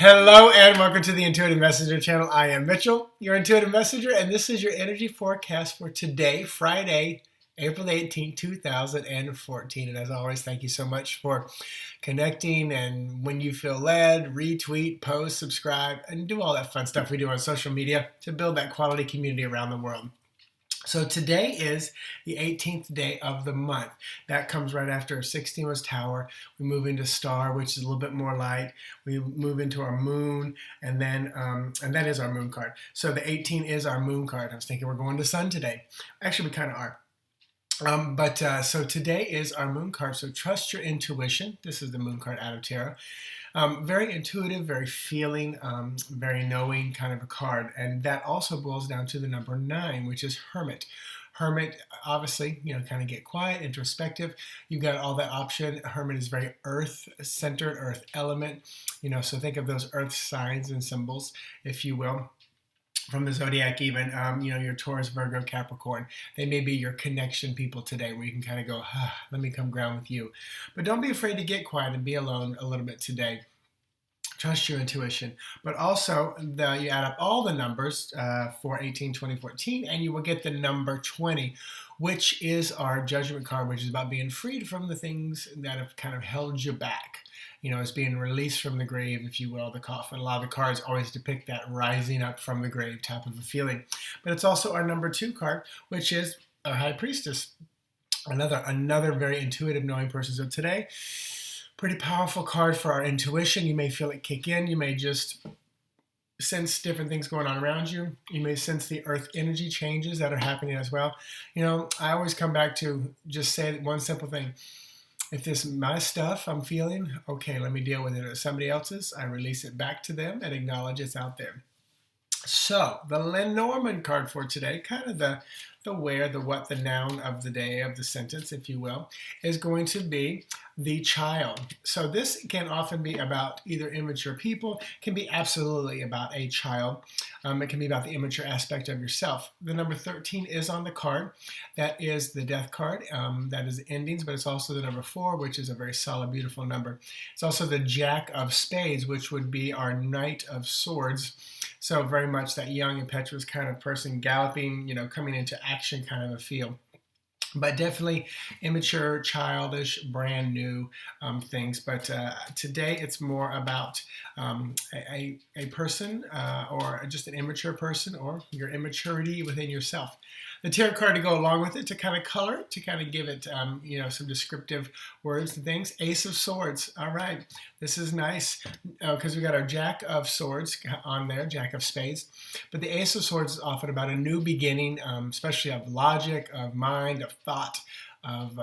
Hello and welcome to the Intuitive Messenger channel. I am Mitchell, your Intuitive Messenger, and this is your energy forecast for today, Friday, April 18, 2014. And as always, thank you so much for connecting, and when you feel led, retweet, post, subscribe, and do all that fun stuff we do on social media to build that quality community around the world. So today is the 18th day of the month. That comes right after 16 was Tower. We move into Star, which is a little bit more light. We move into our Moon, and then and that is our Moon card. So the 18 is our Moon card. I was thinking we're going to Sun today. Actually, we kind of are. So today is our Moon card. So trust your intuition. This is the Moon card out of Tarot. Very intuitive, very feeling, very knowing kind of a card. And that also boils down to the number 9, which is Hermit. Hermit, obviously, kind of get quiet, introspective. You've got all that option. Hermit is very earth-centered, earth element. So think of those earth signs and symbols, if you will. From the zodiac even, your Taurus, Virgo, Capricorn. They may be your connection people today where you can kind of go, let me come ground with you. But don't be afraid to get quiet and be alone a little bit today. Trust your intuition. But also, you add up all the numbers for 2014, and you will get the number 20, which is our judgment card, which is about being freed from the things that have kind of held you back. It's being released from the grave, if you will, the coffin. A lot of the cards always depict that rising up from the grave type of a feeling. But it's also our number 2 card, which is our High Priestess. Another very intuitive, knowing person. So today, pretty powerful card for our intuition. You may feel it kick in. You may just sense different things going on around you. You may sense the earth energy changes that are happening as well. I always come back to just say one simple thing. If this is my stuff I'm feeling, okay, let me deal with it. If somebody else's, I release it back to them and acknowledge it's out there. So the Lenormand card for today, kind of the where, the what, the noun of the day, of the sentence, if you will, is going to be the child. So this can often be about either immature people, can be absolutely about a child. It can be about the immature aspect of yourself. The number 13 is on the card. That is the death card. That is endings, but it's also the number 4, which is a very solid, beautiful number. It's also the Jack of Spades, which would be our Knight of Swords. So very much that young, impetuous kind of person galloping, coming into action kind of a feel. But definitely immature, childish, brand new things. But today it's more about a person or just an immature person, or your immaturity within yourself. The tarot card to go along with it, to kind of color it, to kind of give it some descriptive words and things. Ace of Swords. All right, this is nice because we got our Jack of Swords on there, Jack of Spades. But the Ace of Swords is often about a new beginning, especially of logic, of mind, of thought, of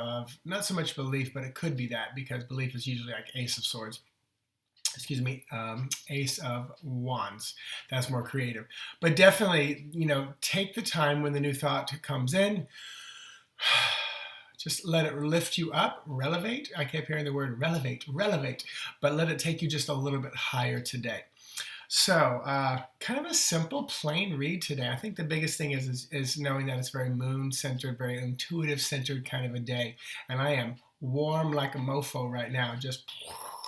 not so much belief, but it could be that, because belief is usually like Ace of Swords. Ace of Wands. That's more creative. But definitely, take the time when the new thought comes in. Just let it lift you up, relevate. I kept hearing the word relevate, but let it take you just a little bit higher today. So kind of a simple, plain read today. I think the biggest thing is knowing that it's very moon-centered, very intuitive-centered kind of a day. And I am warm like a mofo right now, just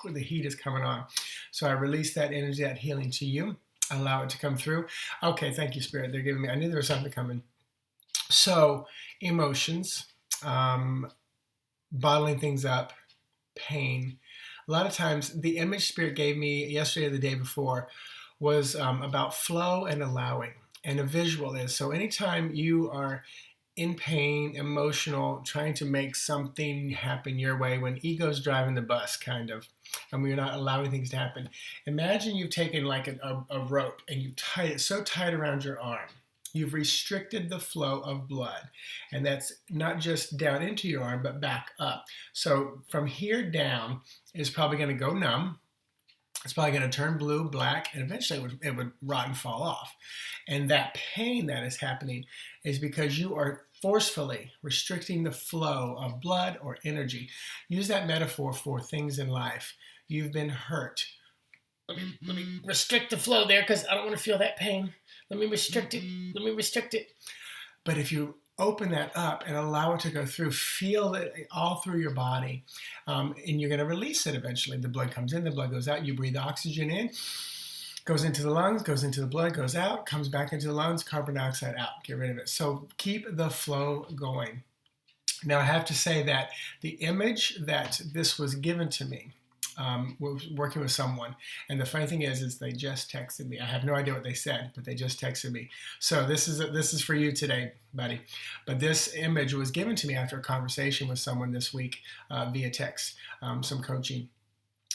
the heat is coming on. So I release that energy, that healing to you. Allow it to come through. Okay, thank you, Spirit. They're giving me, I knew there was something coming. So emotions, bottling things up, pain. A lot of times the image Spirit gave me yesterday or the day before was about flow and allowing. And a visual is, so anytime you are in pain, emotional, trying to make something happen your way, when ego's driving the bus, kind of, and we're not allowing things to happen. Imagine you've taken like a rope and you tied it so tight around your arm. You've restricted the flow of blood. And that's not just down into your arm, but back up. So from here down is probably going to go numb. It's probably going to turn blue, black, and eventually it would rot and fall off. And that pain that is happening is because you are forcefully restricting the flow of blood or energy. Use that metaphor for things in life. You've been hurt. Let me restrict the flow there because I don't want to feel that pain. Let me restrict it. But if you open that up and allow it to go through, feel it all through your body, and you're going to release it eventually. The blood comes in, the blood goes out, you breathe oxygen in, goes into the lungs, goes into the blood, goes out, comes back into the lungs, carbon dioxide out. Get rid of it. So keep the flow going. Now, I have to say that the image that this was given to me, was working with someone, and the funny thing is they just texted me. I have no idea what they said, but they just texted me. So this is for you today, buddy. But this image was given to me after a conversation with someone this week via text, some coaching.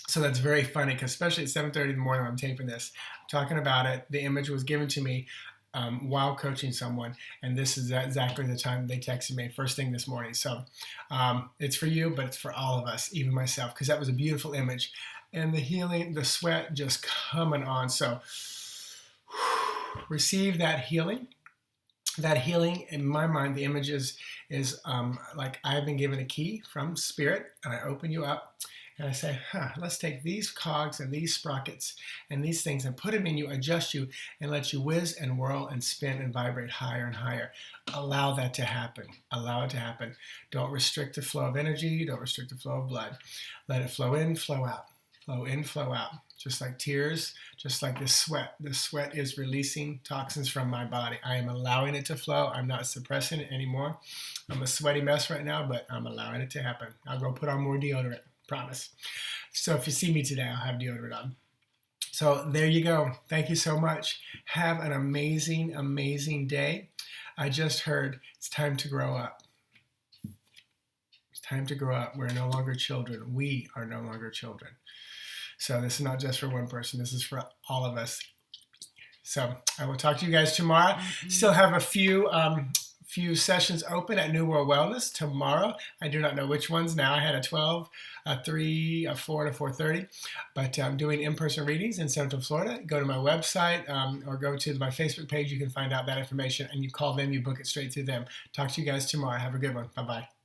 So that's very funny, because especially at 7:30 in the morning when I'm taping this, talking about it, the image was given to me while coaching someone, and this is exactly the time they texted me first thing this morning. So it's for you, but it's for all of us, even myself, because that was a beautiful image, and the healing, the sweat just coming on. So receive that healing. That healing, in my mind, the image is like I've been given a key from Spirit, and I open you up. And I say, let's take these cogs and these sprockets and these things and put them in you, adjust you, and let you whiz and whirl and spin and vibrate higher and higher. Allow that to happen. Allow it to happen. Don't restrict the flow of energy. Don't restrict the flow of blood. Let it flow in, flow out. Flow in, flow out. Just like tears, just like the sweat. The sweat is releasing toxins from my body. I am allowing it to flow. I'm not suppressing it anymore. I'm a sweaty mess right now, but I'm allowing it to happen. I'll go put on more deodorant. Promise. So if you see me today, I'll have deodorant on. So there you go. Thank you so much. Have an amazing, amazing day. I just heard it's time to grow up. It's time to grow up. We're no longer children. We are no longer children. So this is not just for one person. This is for all of us. So I will talk to you guys tomorrow. Still have a few sessions open at New World Wellness tomorrow. I do not know which ones now. I had a 12, a 3, a 4, and a 4:30. But I'm doing in-person readings in Central Florida. Go to my website or go to my Facebook page. You can find out that information, and you call them, you book it straight through them. Talk to you guys tomorrow. Have a good one. Bye-bye.